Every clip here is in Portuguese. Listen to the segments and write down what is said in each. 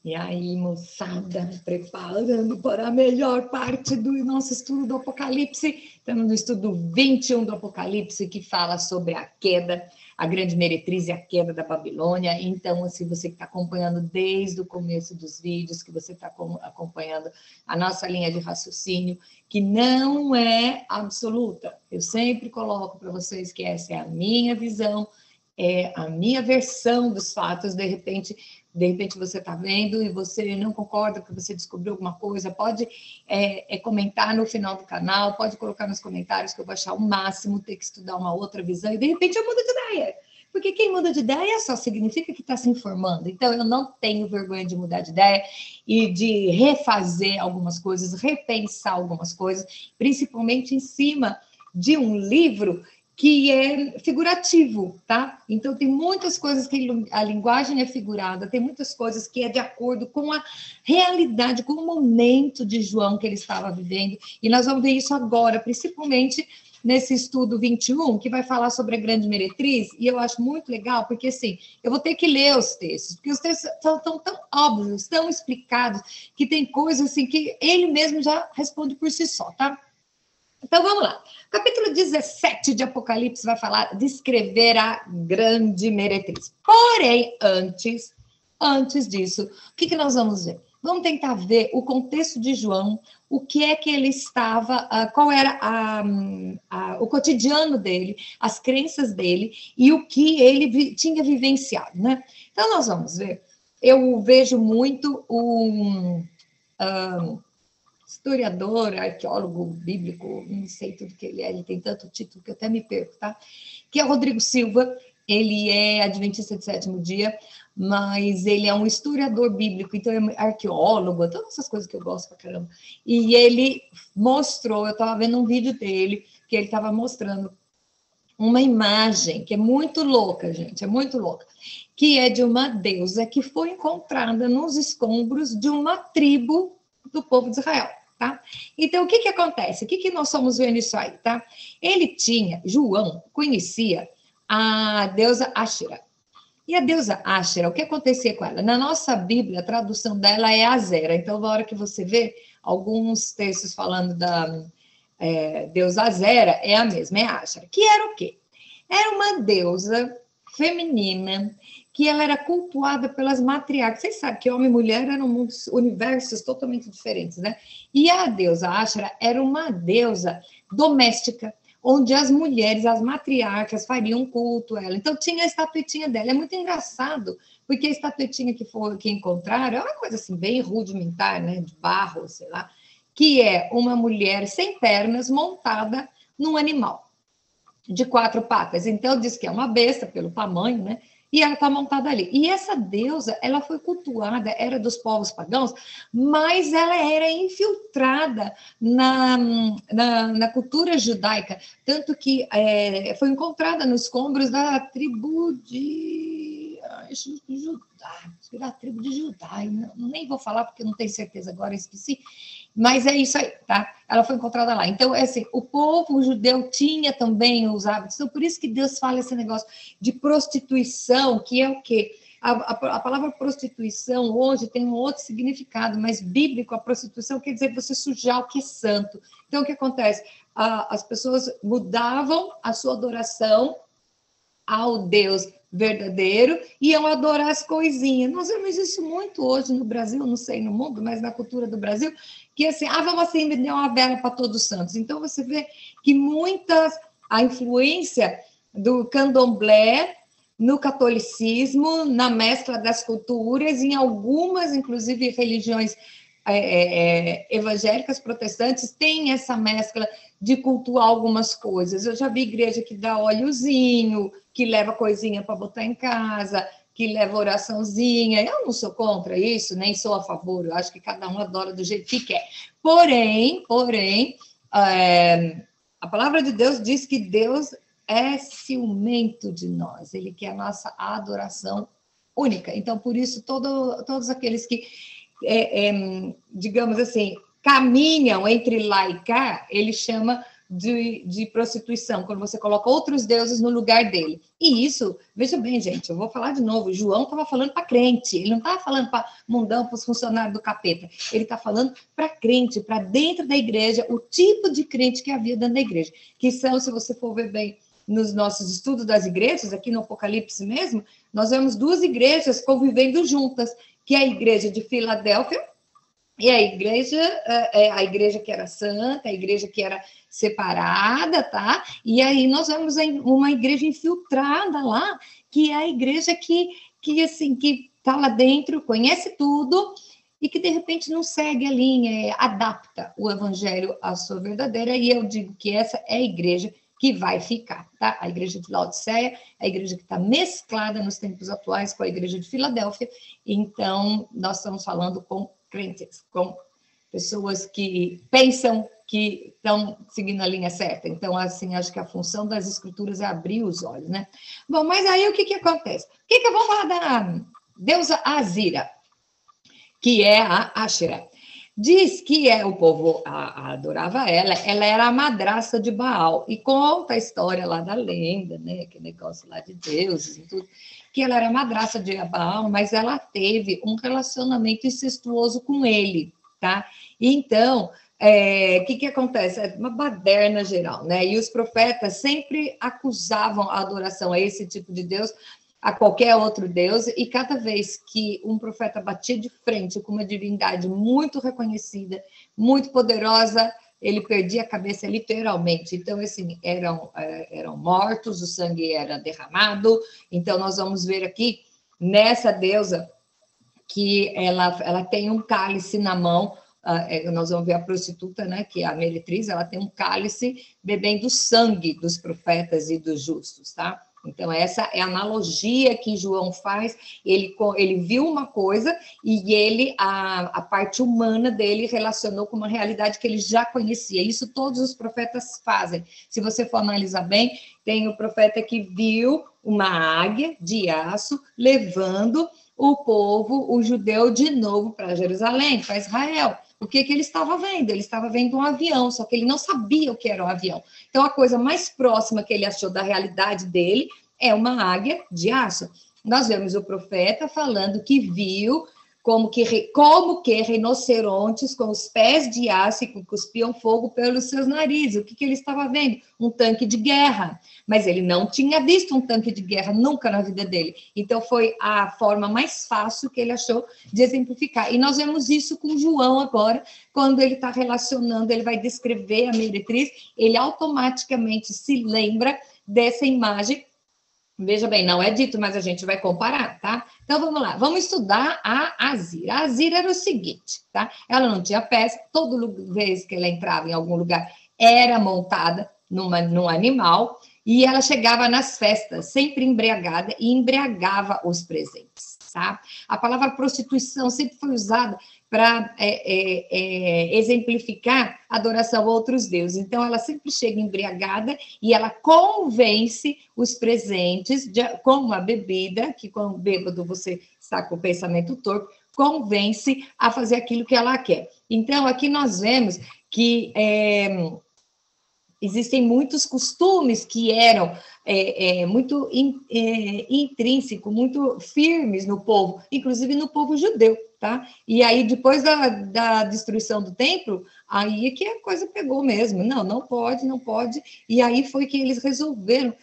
E aí, moçada, preparando para a melhor parte do nosso estudo do Apocalipse. Estamos no estudo 21 do Apocalipse, que fala sobre a queda, a grande meretriz e a queda da Babilônia. Então, se você está acompanhando desde o começo dos vídeos, que você está acompanhando a nossa linha de raciocínio, que não é absoluta. Eu sempre coloco para vocês que essa é a minha visão, é a minha versão dos fatos. De repente você está vendo e você não concorda, porque você descobriu alguma coisa, pode comentar no final do canal, pode colocar nos comentários, que eu vou achar o máximo ter que estudar uma outra visão, e de repente eu mudo de ideia, porque quem muda de ideia só significa que está se informando. Então eu não tenho vergonha de mudar de ideia e de refazer algumas coisas, repensar algumas coisas, principalmente em cima de um livro que é figurativo, tá? Então, tem muitas coisas que a linguagem é figurada, tem muitas coisas que é de acordo com a realidade, com o momento de João que ele estava vivendo, e nós vamos ver isso agora, principalmente nesse estudo 21, que vai falar sobre a grande meretriz, e eu acho muito legal, porque, assim, eu vou ter que ler os textos, porque os textos são tão óbvios, tão explicados, que tem coisas, assim, que ele mesmo já responde por si só, tá? Então, vamos lá. Capítulo 17 de Apocalipse vai falar, descrever a grande meretriz. Porém, antes disso, o que nós vamos ver? Vamos tentar ver o contexto de João, o que é que ele estava, qual era o cotidiano dele, as crenças dele e o que ele tinha vivenciado, né? Então, nós vamos ver. Eu vejo muito historiador, arqueólogo bíblico, não sei tudo que ele tem tanto título que eu até me perco, tá? Que é o Rodrigo Silva, ele é adventista de sétimo dia, mas ele é um historiador bíblico, então é arqueólogo, todas essas coisas que eu gosto pra caramba. E ele mostrou, eu estava vendo um vídeo dele, que ele estava mostrando uma imagem que é muito louca, gente, é muito louca, que é de uma deusa que foi encontrada nos escombros de uma tribo do povo de Israel. Tá? Então, o que acontece? O que nós estamos vendo isso aí, tá? João conhecia a deusa Ashera. E a deusa Ashera, o que acontecia com ela? Na nossa Bíblia, a tradução dela é Azera. Então, na hora que você vê alguns textos falando da deusa Azera, é a mesma, é Ashera. Que era o quê? Era uma deusa feminina que ela era cultuada pelas matriarcas. Vocês sabem que homem e mulher eram universos totalmente diferentes, né? E a deusa Ashera era uma deusa doméstica, onde as mulheres, as matriarcas, fariam culto a ela. Então, tinha a estatuetinha dela. É muito engraçado, porque a estatuetinha que encontraram é uma coisa assim, bem rudimentar, né? De barro, sei lá, que é uma mulher sem pernas montada num animal de 4 patas. Então, diz que é uma besta pelo tamanho, né? E ela está montada ali. E essa deusa, ela foi cultuada, era dos povos pagãos, mas ela era infiltrada na cultura judaica, tanto que foi encontrada nos escombros da tribo de Judá, da tribo de Judá, nem vou falar porque não tenho certeza agora, esqueci, mas é isso aí, tá? Ela foi encontrada lá. Então, assim, o povo judeu tinha também os hábitos. Então, por isso que Deus fala esse negócio de prostituição, que é o quê? A palavra prostituição hoje tem um outro significado, mas bíblico, a prostituição quer dizer você sujar o que é santo. Então, o que acontece? As pessoas mudavam a sua adoração ao Deus verdadeiro, iam adorar as coisinhas. Nós vemos isso muito hoje no Brasil, não sei no mundo, mas na cultura do Brasil, que assim, vamos acender uma vela para todos os santos. Então, você vê que a influência do candomblé no catolicismo, na mescla das culturas, em algumas, inclusive, religiões evangélicas protestantes, tem essa mescla de cultuar algumas coisas. Eu já vi igreja que dá óleozinho, que leva coisinha para botar em casa, que leva oraçãozinha. Eu não sou contra isso, nem sou a favor. Eu acho que cada um adora do jeito que quer. Porém, a palavra de Deus diz que Deus é ciumento de nós. Ele quer a nossa adoração única. Então, por isso, todos aqueles que, digamos assim, caminham entre lá e cá, ele chama de prostituição, quando você coloca outros deuses no lugar dele. E isso, veja bem, gente, eu vou falar de novo, João estava falando para crente, ele não estava falando para mundão, para os funcionários do capeta, ele está falando para crente, para dentro da igreja, o tipo de crente que havia dentro da igreja, que são, se você for ver bem nos nossos estudos das igrejas, aqui no Apocalipse mesmo, nós vemos duas igrejas convivendo juntas, que é a igreja de Filadélfia, e a igreja que era santa, a igreja que era separada, tá? E aí nós vemos uma igreja infiltrada lá, que é a igreja que tá lá dentro, conhece tudo, e que de repente não segue a linha, adapta o evangelho à sua verdadeira, e eu digo que essa é a igreja que vai ficar, tá? A igreja de Laodiceia, a igreja que está mesclada nos tempos atuais com a igreja de Filadélfia, então nós estamos falando com crentes, com pessoas que pensam que estão seguindo a linha certa. Então, assim, acho que a função das escrituras é abrir os olhos, né? Bom, mas aí o que acontece? Vamos falar da deusa Azira, que é a Ashera. Diz que o povo adorava ela era a madrasta de Baal, e conta a história lá da lenda, né, que negócio lá de deuses e tudo, que ela era madrasta de Baal, mas ela teve um relacionamento incestuoso com ele, tá? Então, o que acontece? É uma baderna geral, né? E os profetas sempre acusavam a adoração a esse tipo de Deus, a qualquer outro Deus, e cada vez que um profeta batia de frente com uma divindade muito reconhecida, muito poderosa, ele perdia a cabeça literalmente. Então, assim, eram mortos, o sangue era derramado. Então, nós vamos ver aqui, nessa deusa, que ela tem um cálice na mão. Nós vamos ver a prostituta, né, que é a meretriz, ela tem um cálice bebendo sangue dos profetas e dos justos, tá? Então, essa é a analogia que João faz. Ele viu uma coisa e a parte humana dele relacionou com uma realidade que ele já conhecia. Isso todos os profetas fazem. Se você for analisar bem, tem o profeta que viu uma águia de aço levando o povo, o judeu, de novo para Jerusalém, para Israel. O que ele estava vendo? Ele estava vendo um avião, só que ele não sabia o que era um avião. Então, a coisa mais próxima que ele achou da realidade dele é uma águia de aço. Nós vemos o profeta falando que viu como que rinocerontes com os pés de aço que cuspiam fogo pelos seus narizes. O que ele estava vendo? Um tanque de guerra. Mas ele não tinha visto um tanque de guerra nunca na vida dele. Então, foi a forma mais fácil que ele achou de exemplificar. E nós vemos isso com João agora, quando ele está relacionando, ele vai descrever a meretriz, ele automaticamente se lembra dessa imagem. Veja bem, não é dito, mas a gente vai comparar, tá? Então, vamos lá. Vamos estudar a Azira. A Azira era o seguinte, tá? Ela não tinha pés. Toda vez que ela entrava em algum lugar, era montada num animal. E ela chegava nas festas, sempre embriagada, e embriagava os presentes, tá? A palavra prostituição sempre foi usada para exemplificar a adoração a outros deuses. Então, ela sempre chega embriagada e ela convence os presentes com uma bebida, que com o bêbado você está com o pensamento torto, convence a fazer aquilo que ela quer. Então, aqui nós vemos que existem muitos costumes que eram muito intrínsecos, muito firmes no povo, inclusive no povo judeu, tá? E aí, depois da destruição do templo, aí é que a coisa pegou mesmo. Não pode. E aí foi que eles resolveram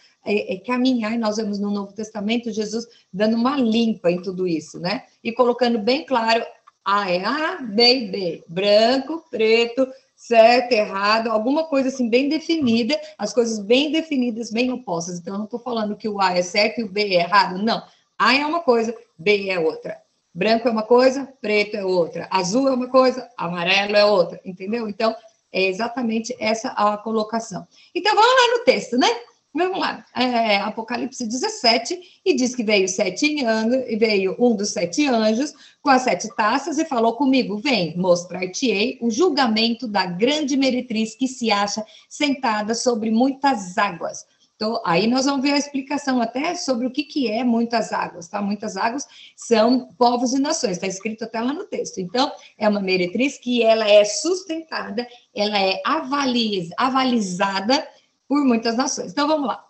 caminhar, e nós vemos no Novo Testamento Jesus dando uma limpa em tudo isso, né? E colocando bem claro, A é A, B e B, branco, preto, certo, errado, alguma coisa assim bem definida, as coisas bem definidas, bem opostas. Então, eu não estou falando que o A é certo e o B é errado, não. A é uma coisa, B é outra. Branco é uma coisa, preto é outra. Azul é uma coisa, amarelo é outra, entendeu? Então, é exatamente essa a colocação. Então, vamos lá no texto, né? Vamos lá, Apocalipse 17, e diz que veio um dos 7 anjos com as 7 taças e falou comigo, vem, mostrar-te-ei o julgamento da grande meretriz que se acha sentada sobre muitas águas. Aí nós vamos ver a explicação até sobre o que é muitas águas, tá? Muitas águas são povos e nações, está escrito até lá no texto. Então, é uma meretriz que ela é sustentada, ela é avalizada por muitas nações. Então, vamos lá.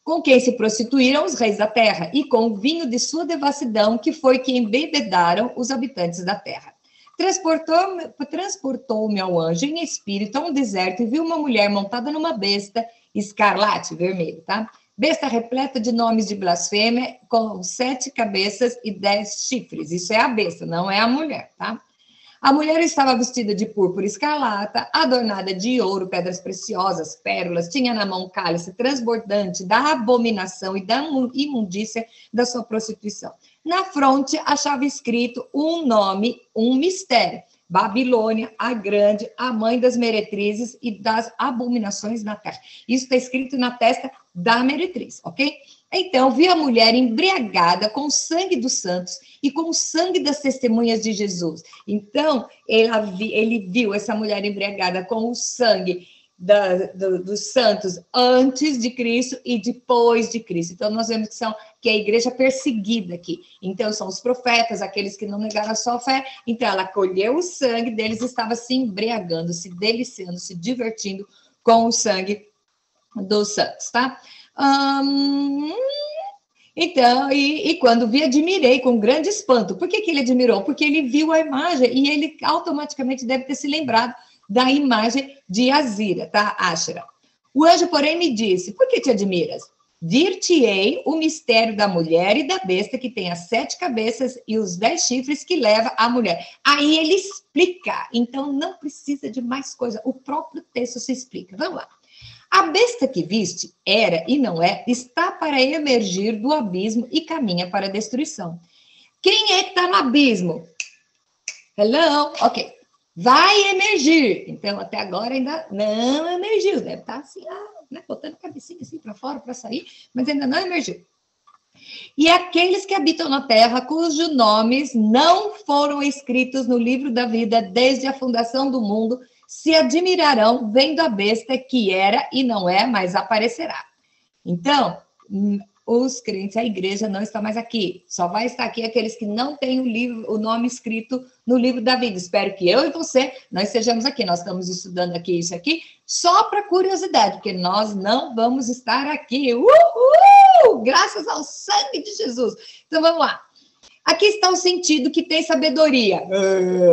Com quem se prostituíram os reis da terra, e com o vinho de sua devassidão, que foi que embebedaram os habitantes da terra. Transportou-me ao anjo em espírito a um deserto e viu uma mulher montada numa besta escarlate, vermelho, tá? Besta repleta de nomes de blasfêmia, com 7 cabeças e 10 chifres. Isso é a besta, não é a mulher, tá? A mulher estava vestida de púrpura escarlata, adornada de ouro, pedras preciosas, pérolas, tinha na mão um cálice transbordante da abominação e da imundícia da sua prostituição. Na fronte achava escrito um nome, um mistério. Babilônia, a grande, a mãe das meretrizes e das abominações na terra. Isso está escrito na testa da meretriz, ok? Então, vi a mulher embriagada com o sangue dos santos e com o sangue das testemunhas de Jesus. Então, ele viu essa mulher embriagada com o sangue dos santos antes de Cristo e depois de Cristo. Então, nós vemos que é a igreja perseguida aqui. Então, são os profetas, aqueles que não negaram a sua fé. Então, ela colheu o sangue deles, estava se embriagando, se deliciando, se divertindo com o sangue dos santos, tá? Então, e quando vi, admirei com grande espanto. Por que ele admirou? Porque ele viu a imagem e ele automaticamente deve ter se lembrado da imagem de Azira, tá? Ashera. O anjo, porém, me disse, por que te admiras? Dir-te-ei o mistério da mulher e da besta que tem as 7 cabeças e os 10 chifres que leva a mulher. Aí ele explica, então não precisa de mais coisa, o próprio texto se explica. Vamos lá. A besta que viste, era e não é, está para emergir do abismo e caminha para a destruição. Quem é que está no abismo? Hello? Ok. Vai emergir. Então, até agora ainda não emergiu. Deve estar assim, né, botando a cabecinha assim para fora para sair, mas ainda não emergiu. E aqueles que habitam na terra, cujos nomes não foram escritos no livro da vida desde a fundação do mundo, se admirarão vendo a besta que era e não é, mas aparecerá. Então, os crentes, a igreja não está mais aqui. Só vai estar aqui aqueles que não têm o nome escrito no livro da vida. Espero que eu e você, nós estejamos aqui. Nós estamos estudando aqui isso aqui só para curiosidade, porque nós não vamos estar aqui. Graças ao sangue de Jesus. Então, vamos lá. Aqui está o sentido que tem sabedoria.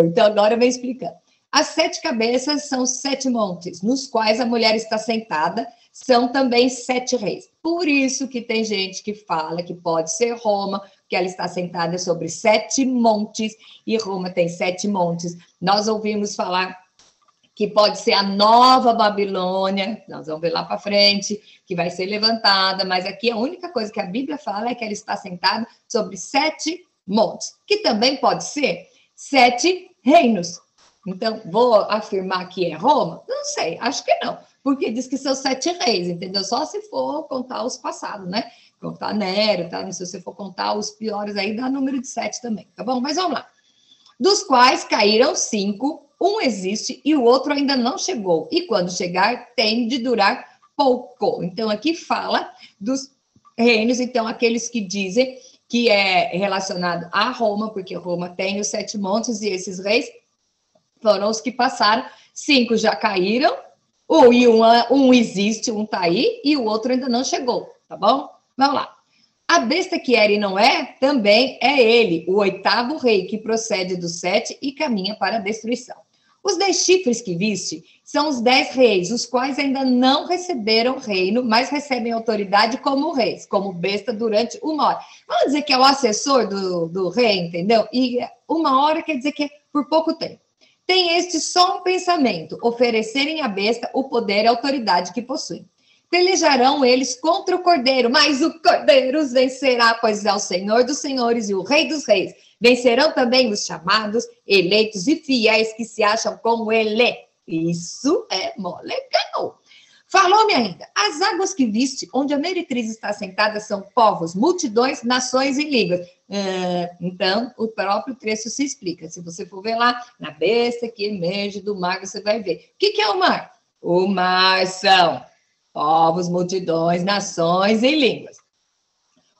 Então, agora vem explicando. As 7 cabeças são 7 montes, nos quais a mulher está sentada, são também 7 reis. Por isso que tem gente que fala que pode ser Roma, que ela está sentada sobre 7 montes, e Roma tem 7 montes. Nós ouvimos falar que pode ser a nova Babilônia, nós vamos ver lá para frente, que vai ser levantada, mas aqui a única coisa que a Bíblia fala é que ela está sentada sobre 7 montes, que também pode ser 7 reinos. Então, vou afirmar que é Roma? Não sei, acho que não, porque diz que são 7 reis, entendeu? Só se for contar os passados, né? Contar Nero, tá? Se você for contar os piores aí, dá número de 7 também, tá bom? Mas vamos lá. Dos quais caíram 5, um existe e o outro ainda não chegou. E quando chegar, tem de durar pouco. Então, aqui fala dos reinos, então, aqueles que dizem que é relacionado a Roma, porque Roma tem os 7 montes e esses reis foram os que passaram, 5 já caíram, um existe, um tá aí, e o outro ainda não chegou, tá bom? Vamos lá. A besta que era e não é, também é ele, o 8º rei, que procede dos 7 e caminha para a destruição. Os 10 chifres que viste são os 10 reis, os quais ainda não receberam reino, mas recebem autoridade como reis, como besta durante 1 hora. Vamos dizer que é o assessor do rei, entendeu? E 1 hora quer dizer que é por pouco tempo. Tem este só um pensamento, oferecerem à besta o poder e a autoridade que possuem. Pelejarão eles contra o cordeiro, mas o cordeiro os vencerá, pois é o Senhor dos senhores e o Rei dos reis. Vencerão também os chamados, eleitos e fiéis que se acham como ele. Isso é mó legal. Falou-me ainda, as águas que viste, onde a meretriz está sentada, são povos, multidões, nações e línguas. Então, o próprio texto se explica. Se você for ver lá, na besta que emerge do mar, você vai ver. O que é o mar? O mar são Povos, multidões, nações e línguas.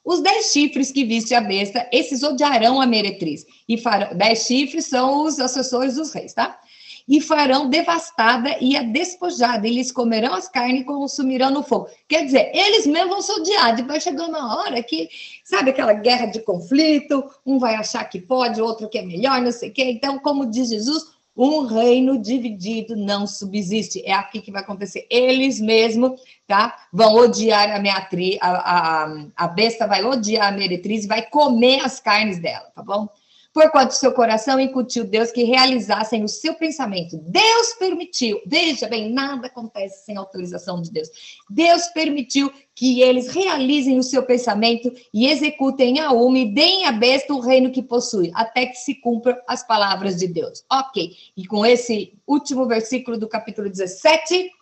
Os 10 chifres que viste a besta, esses odiarão a meretriz. E farão, 10 chifres são os assessores dos reis, tá? E farão devastada e a despojada, e lhes comerão as carnes e consumirão no fogo. Quer dizer, eles mesmos vão se odiar, e vai chegar uma hora que, sabe aquela guerra de conflito, um vai achar que pode, o outro que é melhor, não sei o quê. Então, como diz Jesus, um reino dividido não subsiste. É aqui que vai acontecer. Eles mesmos, tá? Vão odiar a meretriz, a besta vai odiar a meretriz e vai comer as carnes dela, tá bom? Porquanto seu coração incutiu Deus que realizassem o seu pensamento. Deus permitiu. Veja bem, nada acontece sem autorização de Deus. Deus permitiu que eles realizem o seu pensamento e executem a uma e deem à besta o reino que possui, até que se cumpram as palavras de Deus. Ok. E com esse último versículo do capítulo 17,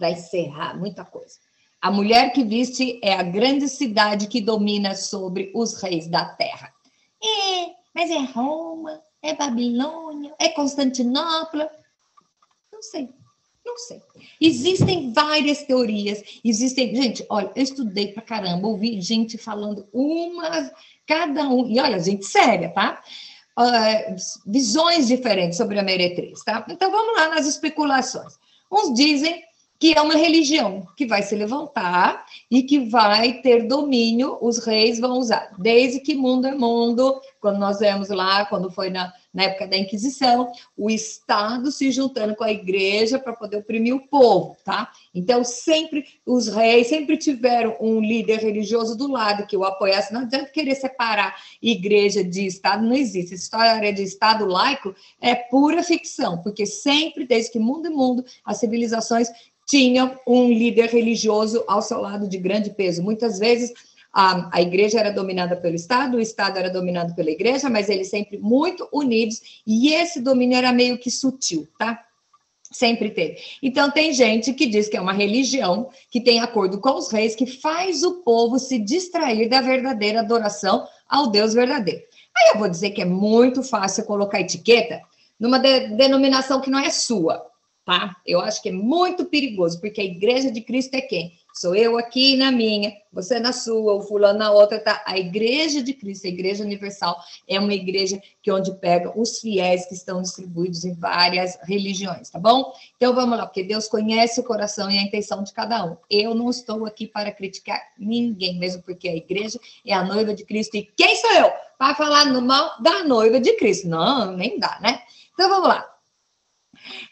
vai encerrar muita coisa. A mulher que viste é a grande cidade que domina sobre os reis da terra. Mas é Roma, é Babilônia, é Constantinopla? Não sei, não sei. Existem várias teorias, gente, olha, eu estudei pra caramba, ouvi gente falando cada um, e olha, gente séria, tá? Visões diferentes sobre a meretriz, tá? Então, vamos lá nas especulações. Uns dizem que é uma religião que vai se levantar e que vai ter domínio, os reis vão usar. Desde que mundo é mundo, quando nós vemos lá, quando foi na época da Inquisição, o Estado se juntando com a igreja para poder oprimir o povo, tá? Então, sempre os reis sempre tiveram um líder religioso do lado que o apoiasse. Não adianta querer separar igreja de Estado, não existe. Essa história de Estado laico é pura ficção, porque sempre, desde que mundo é mundo, as civilizações tinham um líder religioso ao seu lado de grande peso. Muitas vezes a igreja era dominada pelo Estado, o Estado era dominado pela igreja, mas eles sempre muito unidos, e esse domínio era meio que sutil, tá? Sempre teve. Então, tem gente que diz que é uma religião que tem acordo com os reis, que faz o povo se distrair da verdadeira adoração ao Deus verdadeiro. Aí eu vou dizer que é muito fácil colocar etiqueta numa denominação que não é sua, tá? Eu acho que é muito perigoso, porque a igreja de Cristo é quem? Sou eu aqui na minha, você na sua, o fulano na outra, tá? A igreja de Cristo, a igreja universal, é uma igreja que onde pega os fiéis que estão distribuídos em várias religiões, tá bom? Então vamos lá, porque Deus conhece o coração e a intenção de cada um. Eu não estou aqui para criticar ninguém, mesmo porque a igreja é a noiva de Cristo. E quem sou eu para falar no mal da noiva de Cristo? Não, nem dá, né? Então vamos lá.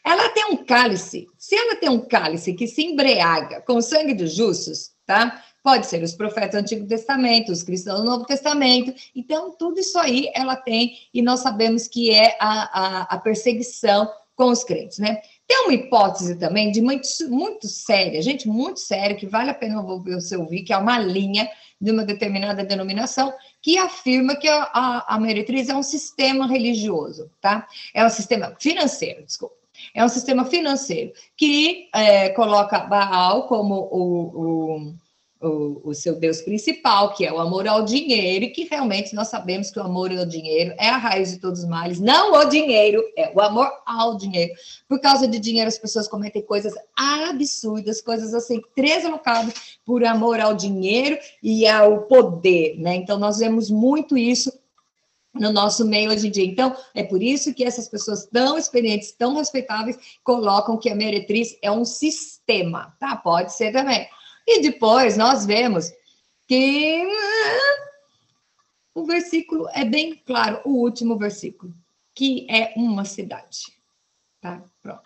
Ela tem um cálice, se ela tem um cálice que se embriaga com o sangue dos justos, tá? Pode ser os profetas do Antigo Testamento, os cristãos do Novo Testamento, então tudo isso aí ela tem, e nós sabemos que é a perseguição com os crentes, né? Tem uma hipótese também de muito séria, gente muito séria, que vale a pena você ouvir, que é uma linha de uma determinada denominação, que afirma que a meretriz é um sistema religioso, tá? É um sistema financeiro, desculpa. É um sistema financeiro que coloca Baal como o seu Deus principal, que é o amor ao dinheiro, e que realmente nós sabemos que o amor ao dinheiro é a raiz de todos os males, não o dinheiro, é o amor ao dinheiro. Por causa de dinheiro, as pessoas cometem coisas absurdas, coisas assim, deslocadas por amor ao dinheiro e ao poder, né? Então, nós vemos muito isso no nosso meio hoje em dia. Então, é por isso que essas pessoas tão experientes, tão respeitáveis, colocam que a meretriz é um sistema, tá? Pode ser também. E depois nós vemos que o versículo é bem claro, o último versículo, que é uma cidade, tá? Pronto,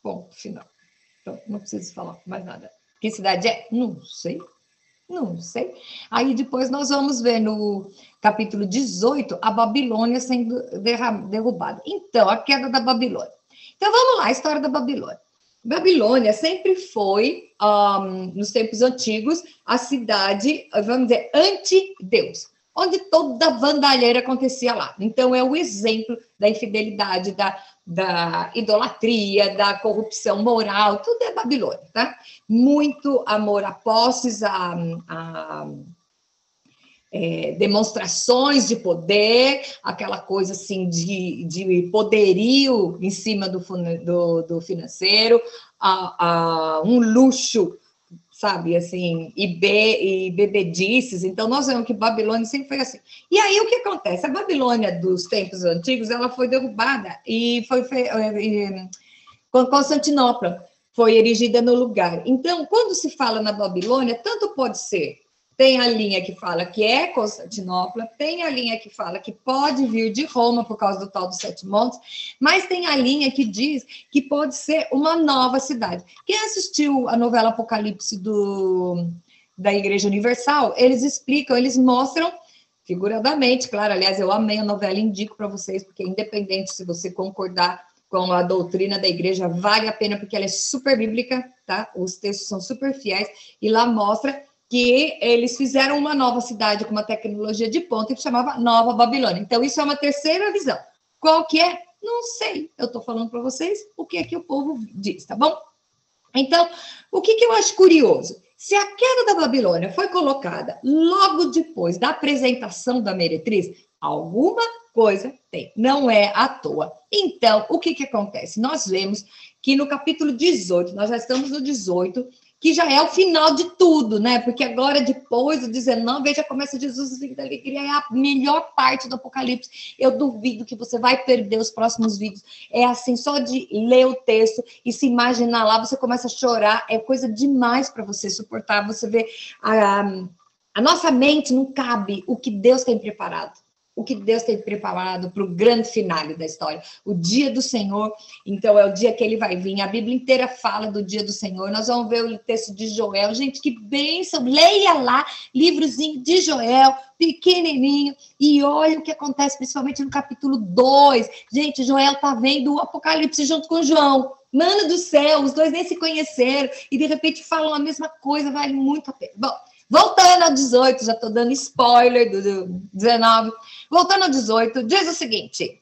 ponto final. Então, não preciso falar mais nada. Que cidade é? Não sei. Não sei. Aí depois nós vamos ver no capítulo 18 a Babilônia sendo derrubada. Então, a queda da Babilônia. Então, vamos lá, a história da Babilônia. Babilônia sempre foi, nos tempos antigos, a cidade, vamos dizer, anti-Deus, onde toda vandalheira acontecia lá. Então, é o exemplo da infidelidade, da idolatria, da corrupção moral, tudo é Babilônia, tá? Muito amor a posses, demonstrações de poder, aquela coisa assim de poderio em cima do financeiro, um luxo sabe, assim, e bebedices. Então, nós vemos que Babilônia sempre foi assim. E aí, o que acontece? A Babilônia dos tempos antigos, ela foi derrubada e Constantinopla foi erigida no lugar. Então, quando se fala na Babilônia, tanto pode ser, tem a linha que fala que é Constantinopla, tem a linha que fala que pode vir de Roma por causa do tal dos Sete Montes, mas tem a linha que diz que pode ser uma nova cidade. Quem assistiu a novela Apocalipse da Igreja Universal, eles explicam, eles mostram figuradamente, claro, aliás, eu amei a novela, indico para vocês, porque independente se você concordar com a doutrina da igreja, vale a pena, porque ela é super bíblica, tá? Os textos são super fiéis, e lá mostra que eles fizeram uma nova cidade com uma tecnologia de ponta que chamava Nova Babilônia. Então, isso é uma terceira visão. Qual que é? Não sei. Eu estou falando para vocês o que é que o povo diz, tá bom? Então, o que eu acho curioso? Se a queda da Babilônia foi colocada logo depois da apresentação da meretriz, alguma coisa tem, não é à toa. Então, o que acontece? Nós vemos que no capítulo 18, nós já estamos no 18, que já é o final de tudo, né? Porque agora, depois do 19, aí já começa Jesus da alegria, é a melhor parte do Apocalipse. Eu duvido que você vai perder os próximos vídeos. É assim, só de ler o texto e se imaginar lá, você começa a chorar, é coisa demais para você suportar. Você vê, a nossa mente não cabe o que Deus tem preparado. O que Deus tem preparado para o grande finale da história. O dia do Senhor, então, é o dia que ele vai vir. A Bíblia inteira fala do dia do Senhor. Nós vamos ver o texto de Joel. Gente, que bênção! Leia lá, livrozinho de Joel, pequenininho, e olha o que acontece, principalmente no capítulo 2. Gente, Joel está vendo o Apocalipse junto com João. Mano do céu, os dois nem se conheceram, e de repente falam a mesma coisa, vale muito a pena. Bom, voltando ao 18, já estou dando spoiler do 19. Voltando ao 18, diz o seguinte,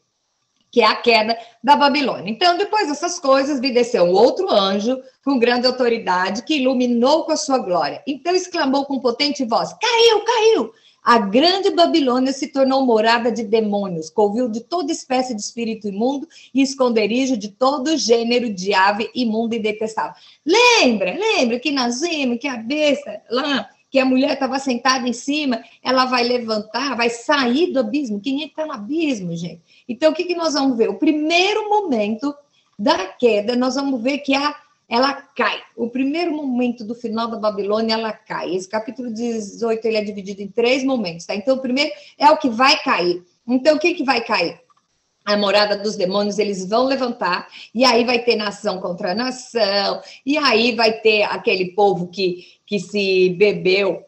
que é a queda da Babilônia. Então, depois dessas coisas, me desceu um outro anjo com grande autoridade que iluminou com a sua glória. Então exclamou com potente voz, caiu, caiu! A grande Babilônia se tornou morada de demônios, covil de toda espécie de espírito imundo e esconderijo de todo gênero de ave imunda e detestável. Lembra que nós vimos que a besta lá, que a mulher estava sentada em cima, ela vai levantar, vai sair do abismo. Quem é que está no abismo, gente? Então, o que nós vamos ver? O primeiro momento da queda, nós vamos ver que ela cai. O primeiro momento do final da Babilônia, ela cai. Esse capítulo 18, ele é dividido em 3 momentos, tá? Então, o primeiro é o que vai cair. Então, o que vai cair? A morada dos demônios, eles vão levantar, e aí vai ter nação contra nação, e aí vai ter aquele povo que se bebeu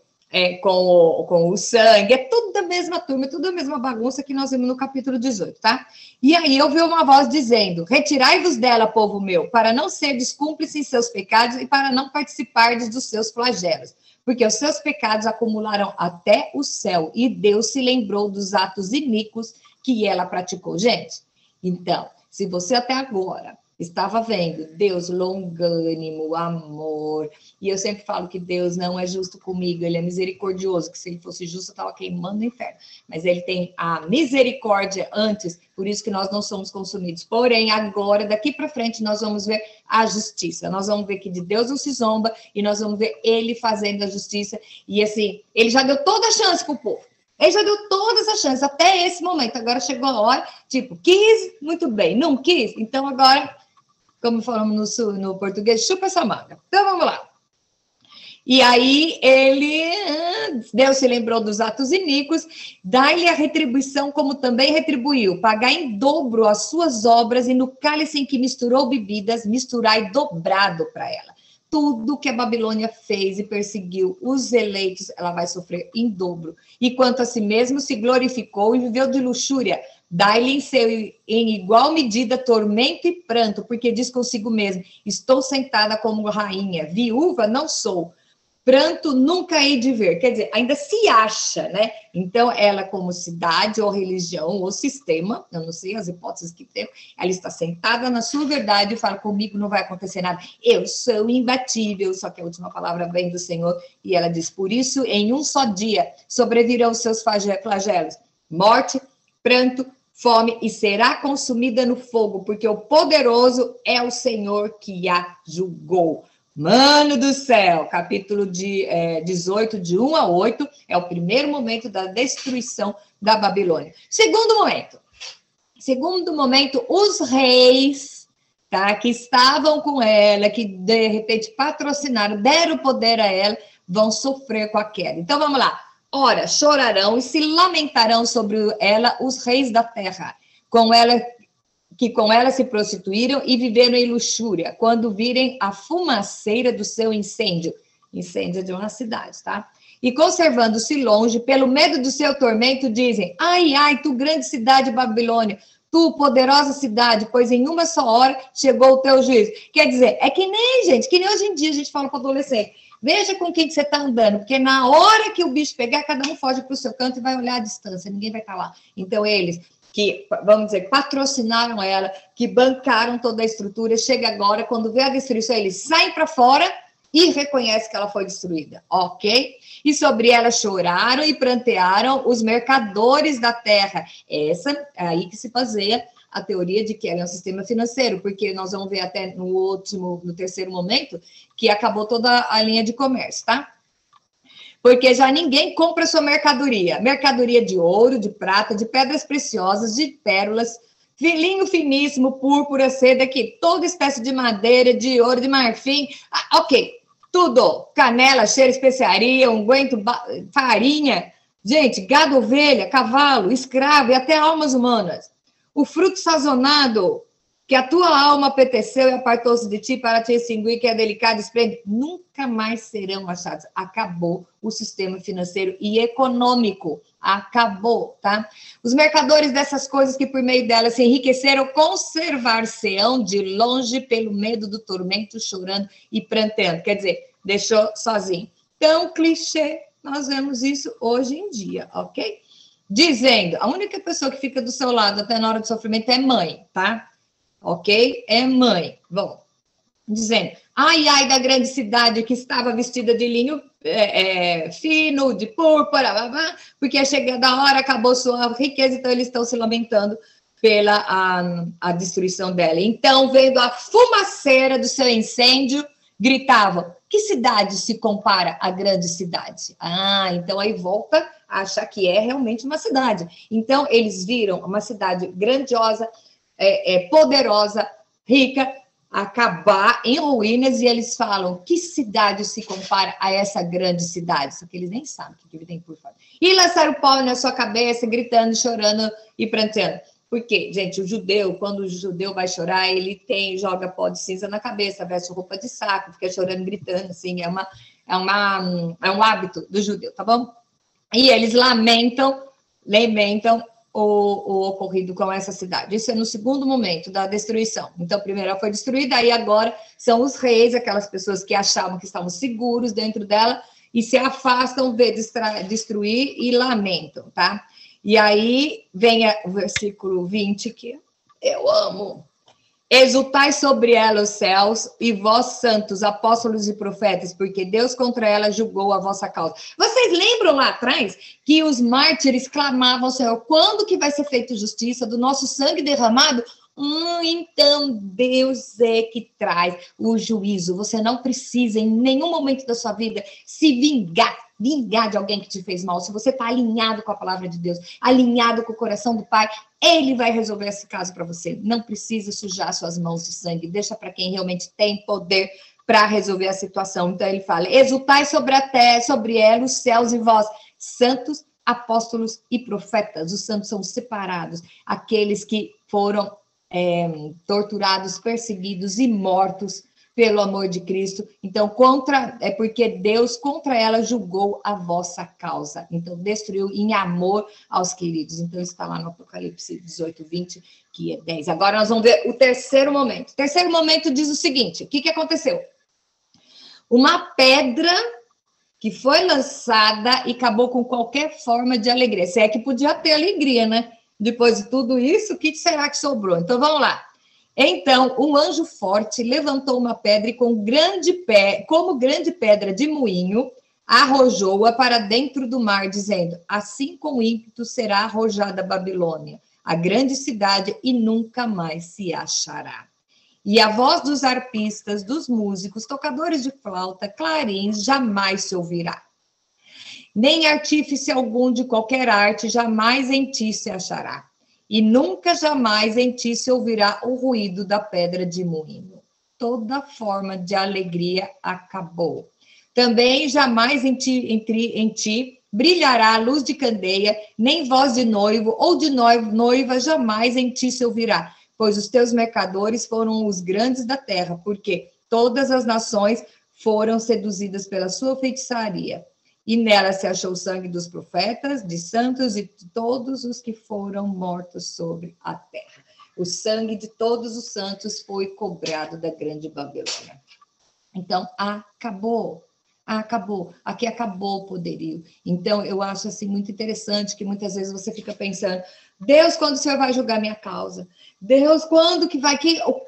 com o sangue, é tudo da mesma turma, tudo da mesma bagunça que nós vimos no capítulo 18, tá? E aí eu vi uma voz dizendo, retirai-vos dela, povo meu, para não serdes cúmplices em seus pecados e para não participardes dos seus flagelos, porque os seus pecados acumularam até o céu, e Deus se lembrou dos atos iníquos que ela praticou. Gente, então, se você até agora estava vendo Deus longânimo, amor, e eu sempre falo que Deus não é justo comigo, ele é misericordioso, que se ele fosse justo eu estava queimando no inferno, mas ele tem a misericórdia antes, por isso que nós não somos consumidos. Porém, agora, daqui para frente, nós vamos ver a justiça, nós vamos ver que de Deus não se zomba, e nós vamos ver ele fazendo a justiça, e assim, ele já deu toda a chance para o povo. Ele já deu todas as chances até esse momento. Agora chegou a hora, tipo, quis, muito bem, não quis, então agora, como falamos no português, chupa essa manga. Então vamos lá. E aí Deus se lembrou dos atos iníquos, dá-lhe a retribuição como também retribuiu, pagar em dobro as suas obras e no cálice em que misturou bebidas, misturai dobrado para ela. Tudo que a Babilônia fez e perseguiu os eleitos, ela vai sofrer em dobro. E quanto a si mesmo, se glorificou e viveu de luxúria. Dai-lhe em igual medida tormento e pranto, porque diz consigo mesmo, estou sentada como rainha, viúva não sou. Pranto nunca hei de ver, quer dizer, ainda se acha, né? Então, ela como cidade ou religião ou sistema, eu não sei as hipóteses que tem, ela está sentada na sua verdade e fala, comigo não vai acontecer nada, eu sou imbatível, só que a última palavra vem do Senhor, e ela diz, por isso, em um só dia, sobrevirão os seus flagelos, morte, pranto, fome, e será consumida no fogo, porque o poderoso é o Senhor que a julgou. Mano do céu, capítulo 18, de 1 a 8, é o primeiro momento da destruição da Babilônia. Segundo momento, os reis, tá, que estavam com ela, que de repente patrocinaram, deram poder a ela, vão sofrer com a queda. Então vamos lá. Ora, chorarão e se lamentarão sobre ela os reis da terra, que com ela se prostituíram e viveram em luxúria, quando virem a fumaceira do seu incêndio de uma cidade, tá? E conservando-se longe, pelo medo do seu tormento, dizem, ai, ai, tu grande cidade Babilônia, tu poderosa cidade, pois em uma só hora chegou o teu juízo. Quer dizer, é que nem, gente, que nem hoje em dia a gente fala para o adolescente, veja com quem que você está andando, porque na hora que o bicho pegar, cada um foge para o seu canto e vai olhar à distância, ninguém vai estar lá. Então, eles que, vamos dizer, patrocinaram ela, que bancaram toda a estrutura, chega agora, quando vê a destruição, eles saem para fora e reconhecem que ela foi destruída, ok? E sobre ela choraram e prantearam os mercadores da terra. Essa é aí que se baseia a teoria de que ela é um sistema financeiro, porque nós vamos ver até no terceiro momento, que acabou toda a linha de comércio, tá? Porque já ninguém compra sua mercadoria. Mercadoria de ouro, de prata, de pedras preciosas, de pérolas, linho finíssimo, púrpura, seda, aqui, toda espécie de madeira, de ouro, de marfim. Ok, tudo. Canela, cheiro, especiaria, unguento, farinha. Gente, gado, ovelha, cavalo, escravo e até almas humanas. O fruto sazonado que a tua alma apeteceu e apartou-se de ti para te extinguir, que é delicado e esplêndido, nunca mais serão achados. Acabou o sistema financeiro e econômico. Acabou, tá? Os mercadores dessas coisas que por meio delas se enriqueceram, conservar-se-ão de longe pelo medo do tormento, chorando e pranteando. Quer dizer, deixou sozinho. Tão clichê, nós vemos isso hoje em dia, ok? Dizendo, a única pessoa que fica do seu lado até na hora do sofrimento é mãe, tá? Ok? É mãe. Bom, dizendo, ai, ai da grande cidade que estava vestida de linho fino, de púrpura, blá, blá, porque a chegada da hora acabou sua riqueza, então eles estão se lamentando pela a destruição dela. Então, vendo a fumaceira do seu incêndio, gritavam, que cidade se compara à grande cidade? Ah, então aí volta a achar que é realmente uma cidade. Então, eles viram uma cidade grandiosa, poderosa, rica, acabar em ruínas, e eles falam, que cidade se compara a essa grande cidade? Só que eles nem sabem o que ele tem por fora. E lançaram o pau na sua cabeça, gritando, chorando e pranteando. Por quê? Gente, o judeu, quando o judeu vai chorar, ele joga pó de cinza na cabeça, veste roupa de saco, fica chorando, gritando, assim, é um hábito do judeu, tá bom? E eles lamentam o ocorrido com essa cidade. Isso é no segundo momento da destruição. Então, primeiro ela foi destruída, aí agora são os reis, aquelas pessoas que achavam que estavam seguros dentro dela e se afastam, vê destruir e lamentam, tá? E aí vem o versículo 20, que eu amo. Exultai sobre ela os céus, e vós, santos, apóstolos e profetas, porque Deus contra ela julgou a vossa causa. Vocês lembram lá atrás que os mártires clamavam ao Senhor, quando que vai ser feita justiça do nosso sangue derramado? Então Deus é que traz o juízo. Você não precisa, em nenhum momento da sua vida, se vingar de alguém que te fez mal. Se você está alinhado com a palavra de Deus, alinhado com o coração do Pai, Ele vai resolver esse caso para você. Não precisa sujar suas mãos de sangue. Deixa para quem realmente tem poder para resolver a situação. Então ele fala, exultai sobre a terra, sobre ela, os céus e vós, santos, apóstolos e profetas. Os santos são separados, aqueles que foram torturados, perseguidos e mortos pelo amor de Cristo. Então, porque Deus contra ela julgou a vossa causa. Então, destruiu em amor aos queridos. Então, isso está lá no Apocalipse 18, 20, que é 10. Agora nós vamos ver o terceiro momento. O terceiro momento diz o seguinte, o que aconteceu? Uma pedra que foi lançada e acabou com qualquer forma de alegria. Se é que podia ter alegria, né? Depois de tudo isso, o que será que sobrou? Então, vamos lá. Então, um anjo forte levantou uma pedra e como grande pedra de moinho, arrojou-a para dentro do mar, dizendo, assim com ímpeto será arrojada a Babilônia, a grande cidade, e nunca mais se achará. e a voz dos arpistas, dos músicos, tocadores de flauta, clarins, jamais se ouvirá. Nem artífice algum de qualquer arte jamais em ti se achará, e nunca jamais em ti se ouvirá o ruído da pedra de moinho. Toda forma de alegria acabou. Também jamais em ti brilhará a luz de candeia, nem voz de noivo ou de noiva jamais em ti se ouvirá, pois os teus mercadores foram os grandes da terra, porque todas as nações foram seduzidas pela sua feitiçaria. E nela se achou o sangue dos profetas, de santos e de todos os que foram mortos sobre a terra. O sangue de todos os santos foi cobrado da grande Babilônia. Então, acabou. Aqui acabou o poderio. Então, eu acho assim muito interessante que muitas vezes você fica pensando, Deus, quando o Senhor vai julgar minha causa? Deus, quando que vai?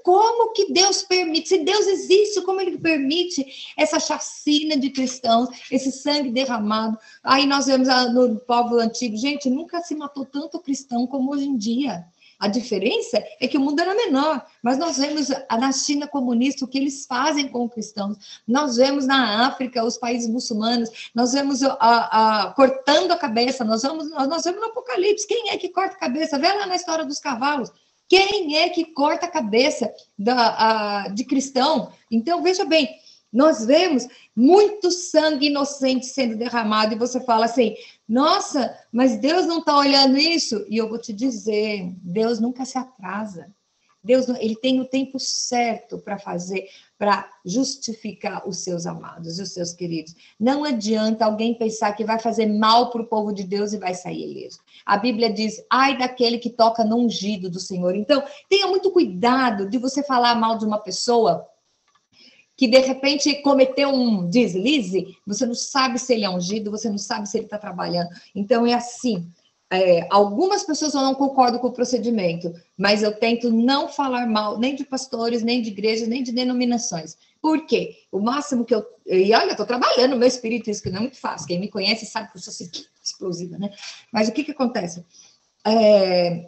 Como que Deus permite? Se Deus existe, como Ele permite essa chacina de cristãos, esse sangue derramado? Aí nós vemos no povo antigo, gente, nunca se matou tanto cristão como hoje em dia. A diferença é que o mundo era menor, mas nós vemos na China comunista o que eles fazem com os cristãos, nós vemos na África os países muçulmanos, nós vemos cortando a cabeça, nós vemos no Apocalipse, quem é que corta a cabeça? Vê lá na história dos cavalos, quem é que corta a cabeça de cristão? Então, veja bem, nós vemos muito sangue inocente sendo derramado, e você fala assim, nossa, mas Deus não está olhando isso? E eu vou te dizer, Deus nunca se atrasa. Deus, Ele tem o tempo certo para fazer, para justificar os seus amados, os seus queridos. Não adianta alguém pensar que vai fazer mal para o povo de Deus e vai sair ileso. A Bíblia diz, ai daquele que toca no ungido do Senhor. Então, tenha muito cuidado de você falar mal de uma pessoa que de repente cometeu um deslize, você não sabe se ele é ungido, você não sabe se ele está trabalhando. Então, é assim, algumas pessoas eu não concordo com o procedimento, mas eu tento não falar mal nem de pastores, nem de igrejas, nem de denominações. Por quê? O máximo que e olha, eu estou trabalhando no meu espírito, isso que não é muito fácil. Quem me conhece sabe que eu sou assim, explosiva, né? Mas o que acontece?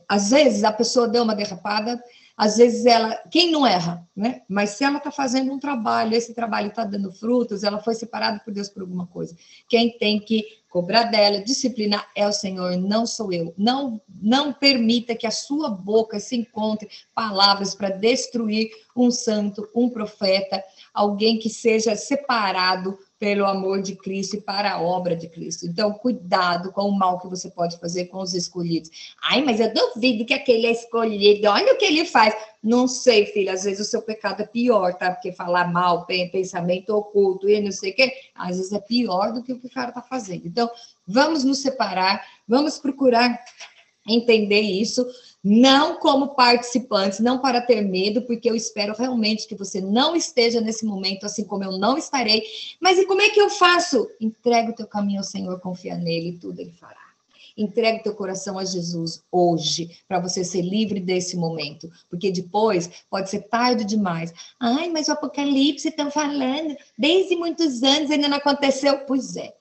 Às vezes a pessoa deu uma derrapada, às vezes quem não erra, né? Mas se ela está fazendo um trabalho, esse trabalho está dando frutos, ela foi separada por Deus por alguma coisa. Quem tem que cobrar dela, disciplinar é o Senhor, não sou eu. Não permita que a sua boca se encontre palavras para destruir um santo, um profeta, alguém que seja separado pelo amor de Cristo e para a obra de Cristo. Então, cuidado com o mal que você pode fazer com os escolhidos. Ai, mas eu duvido que aquele é escolhido, olha o que ele faz. Não sei, filha, às vezes o seu pecado é pior, tá? Porque falar mal, pensamento oculto e não sei o quê, às vezes é pior do que o que o cara está fazendo. Então, vamos nos separar, vamos procurar entender isso, não como participantes, não para ter medo, porque eu espero realmente que você não esteja nesse momento, assim como eu não estarei. Mas e como é que eu faço? Entrega o teu caminho ao Senhor, confia nele e tudo ele fará. Entrega o teu coração a Jesus hoje, para você ser livre desse momento, porque depois pode ser tarde demais. Ai, mas o Apocalipse estão falando, desde muitos anos ainda não aconteceu. Pois é.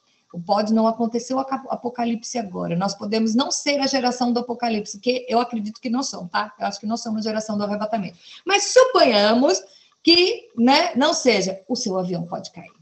Pode não acontecer o Apocalipse agora. Nós podemos não ser a geração do Apocalipse, que eu acredito que não somos, tá? Eu acho que nós somos a geração do arrebatamento. Mas suponhamos que, né, não seja, o seu avião pode cair.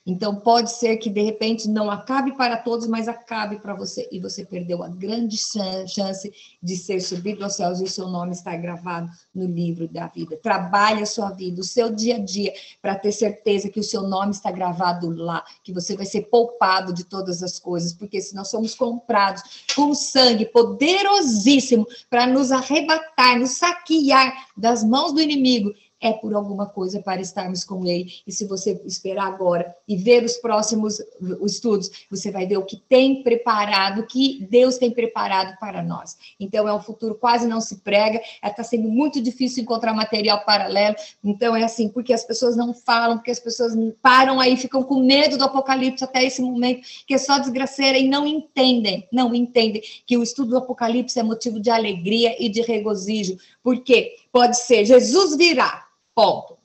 Então, pode ser que, de repente, não acabe para todos, mas acabe para você. E você perdeu a grande chance de ser subido aos céus e o seu nome estar gravado no livro da vida. Trabalhe a sua vida, o seu dia a dia, para ter certeza que o seu nome está gravado lá, que você vai ser poupado de todas as coisas, porque se nós somos comprados com sangue poderosíssimo para nos arrebatar, nos saquear das mãos do inimigo, é por alguma coisa para estarmos com ele. E se você esperar agora e ver os próximos estudos, você vai ver o que tem preparado, o que Deus tem preparado para nós. Então, é um futuro quase não se prega, está sendo muito difícil encontrar material paralelo. Então, é assim, porque as pessoas não falam, porque as pessoas param aí, ficam com medo do Apocalipse até esse momento, que é só desgraceira, e não entendem que o estudo do Apocalipse é motivo de alegria e de regozijo. Por quê? Pode ser, Jesus virá. Ponto.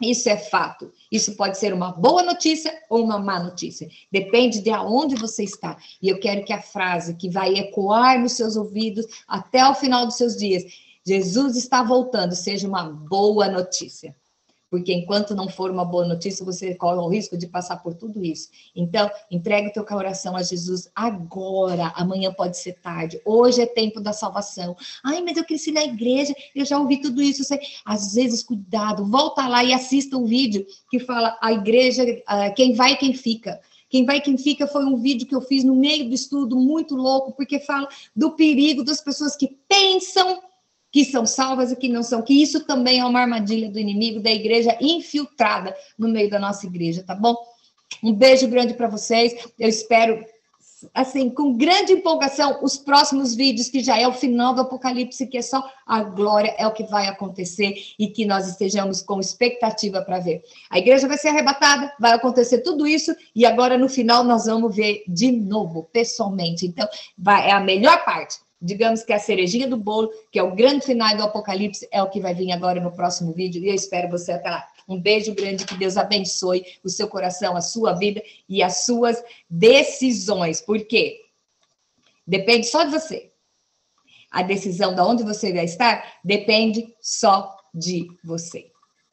Isso é fato. Isso pode ser uma boa notícia ou uma má notícia. Depende de aonde você está. E eu quero que a frase que vai ecoar nos seus ouvidos até o final dos seus dias: Jesus está voltando, seja uma boa notícia. Porque enquanto não for uma boa notícia, você corre o risco de passar por tudo isso. Então, entregue o teu coração a Jesus agora. Amanhã pode ser tarde. Hoje é tempo da salvação. Ai, mas eu cresci na igreja, eu já ouvi tudo isso. Às vezes, cuidado, volta lá e assista um vídeo que fala a igreja, quem vai e quem fica. Quem vai e quem fica foi um vídeo que eu fiz no meio do estudo, muito louco, porque fala do perigo das pessoas que pensam que são salvas e que não são, que isso também é uma armadilha do inimigo, da igreja infiltrada no meio da nossa igreja, tá bom? Um beijo grande para vocês, eu espero, assim, com grande empolgação, os próximos vídeos, que já é o final do Apocalipse, que é só a glória, é o que vai acontecer, e que nós estejamos com expectativa para ver. A igreja vai ser arrebatada, vai acontecer tudo isso, e agora no final nós vamos ver de novo, pessoalmente, então é a melhor parte. Digamos que a cerejinha do bolo, que é o grande final do Apocalipse, é o que vai vir agora no próximo vídeo. E eu espero você até lá. Um beijo grande, que Deus abençoe o seu coração, a sua vida e as suas decisões. Por quê? Depende só de você. A decisão de onde você vai estar depende só de você.